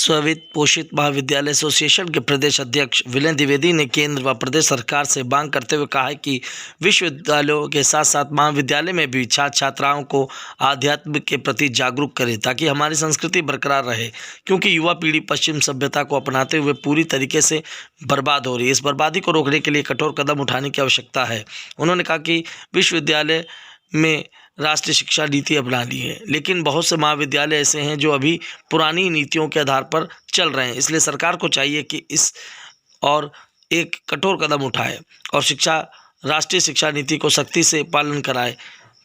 स्ववित्त पोषित महाविद्यालय एसोसिएशन के प्रदेश अध्यक्ष विनय द्विवेदी ने केंद्र व प्रदेश सरकार से मांग करते हुए कहा है कि विश्वविद्यालयों के साथ साथ महाविद्यालय में भी छात्र छात्राओं को आध्यात्म के प्रति जागरूक करें ताकि हमारी संस्कृति बरकरार रहे, क्योंकि युवा पीढ़ी पश्चिम सभ्यता को अपनाते हुए पूरी तरीके से बर्बाद हो रही है। इस बर्बादी को रोकने के लिए कठोर कदम उठाने की आवश्यकता है। उन्होंने कहा कि विश्वविद्यालय में राष्ट्रीय शिक्षा नीति अपना ली है, लेकिन बहुत से महाविद्यालय ऐसे हैं जो अभी पुरानी नीतियों के आधार पर चल रहे हैं। इसलिए सरकार को चाहिए कि इस और एक कठोर कदम उठाए और राष्ट्रीय शिक्षा नीति को सख्ती से पालन कराए।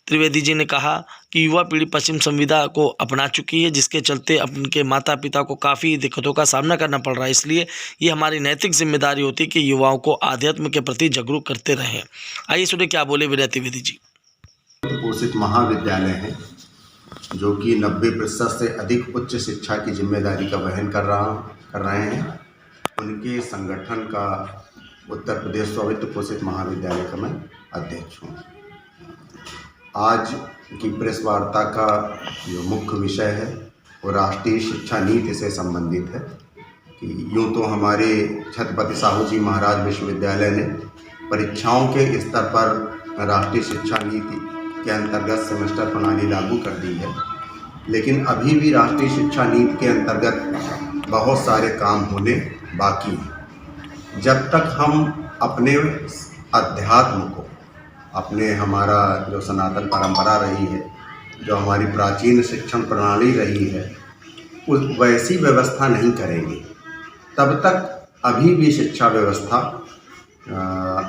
त्रिवेदी जी ने कहा कि युवा पीढ़ी पश्चिम संविधा को अपना चुकी है, जिसके चलते उनके माता पिता को काफ़ी दिक्कतों का सामना करना पड़ रहा है। इसलिए ये हमारी नैतिक जिम्मेदारी होती है कि युवाओं को आध्यात्म के प्रति जागरूक करते रहें। आइए सुनिए क्या बोले विनय द्विवेदी जी। पोषित महाविद्यालय हैं जो कि 90% से अधिक उच्च शिक्षा की जिम्मेदारी का वहन कर रहे हैं। उनके संगठन का उत्तर प्रदेश स्ववित्त पोषित महाविद्यालय का मैं अध्यक्ष हूँ। आज की प्रेस वार्ता का जो मुख्य विषय है वो राष्ट्रीय शिक्षा नीति से संबंधित है कि यूँ तो हमारे छत्रपति साहू जी महाराज विश्वविद्यालय ने परीक्षाओं के स्तर पर राष्ट्रीय शिक्षा नीति के अंतर्गत सेमेस्टर प्रणाली लागू कर दी है, लेकिन अभी भी राष्ट्रीय शिक्षा नीति के अंतर्गत बहुत सारे काम होने बाकी हैं। जब तक हम अपने अध्यात्म को, हमारा जो सनातन परंपरा रही है, जो हमारी प्राचीन शिक्षण प्रणाली रही है, उस वैसी व्यवस्था नहीं करेंगे तब तक अभी भी शिक्षा व्यवस्था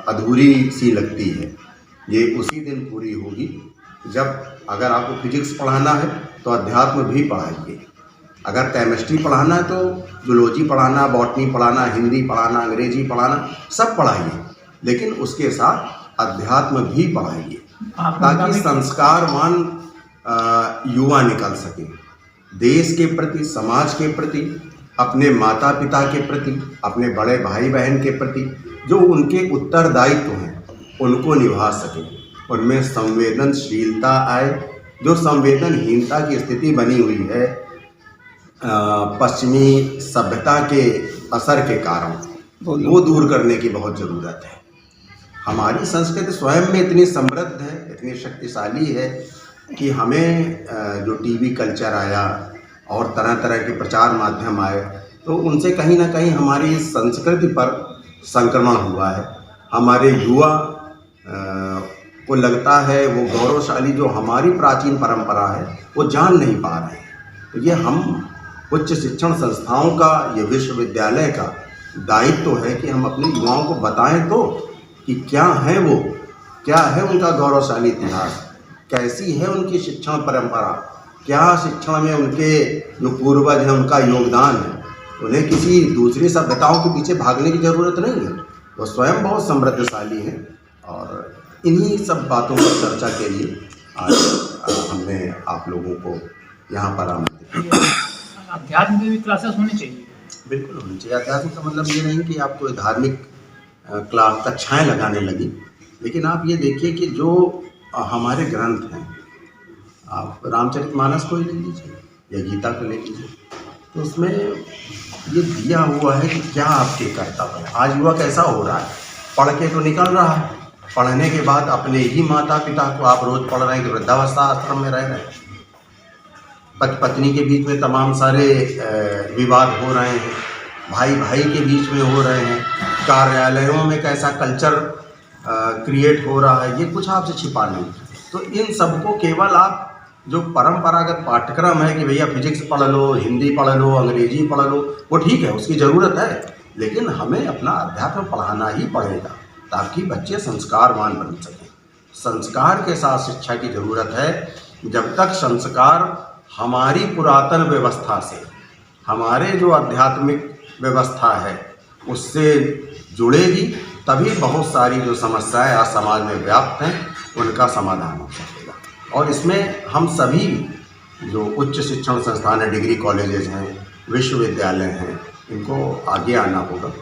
अधूरी सी लगती है। ये उसी दिन पूरी होगी जब अगर आपको फिजिक्स पढ़ाना है तो अध्यात्म भी पढ़ाइए, अगर केमिस्ट्री पढ़ाना है तो जूलॉजी पढ़ाना, बॉटनी पढ़ाना, हिंदी पढ़ाना, अंग्रेजी पढ़ाना, सब पढ़ाइए, लेकिन उसके साथ अध्यात्म भी पढ़ाइए ताकि संस्कारवान युवा निकल सके, देश के प्रति, समाज के प्रति, अपने माता पिता के प्रति, अपने बड़े भाई बहन के प्रति जो उनके उत्तरदायित्व हैं उनको निभा सके, उनमें संवेदनशीलता आए। जो संवेदनहीनता की स्थिति बनी हुई है पश्चिमी सभ्यता के असर के कारण, वो दूर करने की बहुत ज़रूरत है। हमारी संस्कृति स्वयं में इतनी समृद्ध है, इतनी शक्तिशाली है कि हमें जो टीवी कल्चर आया और तरह तरह के प्रचार माध्यम आए तो उनसे कहीं ना कहीं हमारी संस्कृति पर संक्रमण हुआ है। हमारे युवा को लगता है वो गौरवशाली जो हमारी प्राचीन परंपरा है वो जान नहीं पा रहे हैं। तो ये हम उच्च शिक्षण संस्थाओं का, ये विश्वविद्यालय का दायित्व है कि हम अपने युवाओं को बताएं तो कि क्या है वो, क्या है उनका गौरवशाली इतिहास, कैसी है उनकी शिक्षण परंपरा, क्या शिक्षण में उनके जो पूर्वज हैं उनका योगदान है। उन्हें किसी दूसरी सभ्यताओं के पीछे भागने की ज़रूरत नहीं है, वो स्वयं बहुत समृद्धशाली हैं। और इन्हीं सब बातों पर चर्चा के लिए आज हमने आप लोगों को यहाँ पर आमंत्रित किया। अध्यात्म की भी क्लासेस होनी चाहिए। बिल्कुल होनी चाहिए। अध्यात्म का मतलब ये नहीं कि आप कोई धार्मिक क्लास कक्षाएँ लगाने लगी, लेकिन आप ये देखिए कि जो हमारे ग्रंथ हैं, आप रामचरितमानस को ही ले लीजिए या गीता को ले लीजिए, तो उसमें ये दिया हुआ है कि क्या आपके कर्तव्य है। आज युवा कैसा हो रहा है, पढ़ के तो निकल रहा है, पढ़ने के बाद अपने ही माता पिता को आप रोज़ पढ़ रहे हैं कि वृद्धावस्था आश्रम में रह रहे हैं, पति पत्नी के बीच में तमाम सारे विवाद हो रहे हैं, भाई भाई के बीच में हो रहे हैं, कार्यालयों में कैसा कल्चर क्रिएट हो रहा है, ये कुछ आपसे छिपा नहीं। तो इन सबको केवल आप जो परंपरागत पाठ्यक्रम है कि भैया फिजिक्स पढ़ लो, हिंदी पढ़ लो, अंग्रेजी पढ़ लो, वो ठीक है, उसकी ज़रूरत है, लेकिन हमें अपना अध्यात्म पढ़ाना ही पड़ेगा ताकि बच्चे संस्कारवान बन सकें। संस्कार के साथ शिक्षा की ज़रूरत है। जब तक संस्कार हमारी पुरातन व्यवस्था से, हमारे जो आध्यात्मिक व्यवस्था है उससे जुड़ेगी, तभी बहुत सारी जो समस्याएं आज समाज में व्याप्त हैं उनका समाधान हो सकेगा। और इसमें हम सभी जो उच्च शिक्षण संस्थान है, डिग्री कॉलेजेस हैं, विश्वविद्यालय हैं, इनको आगे आना होगा।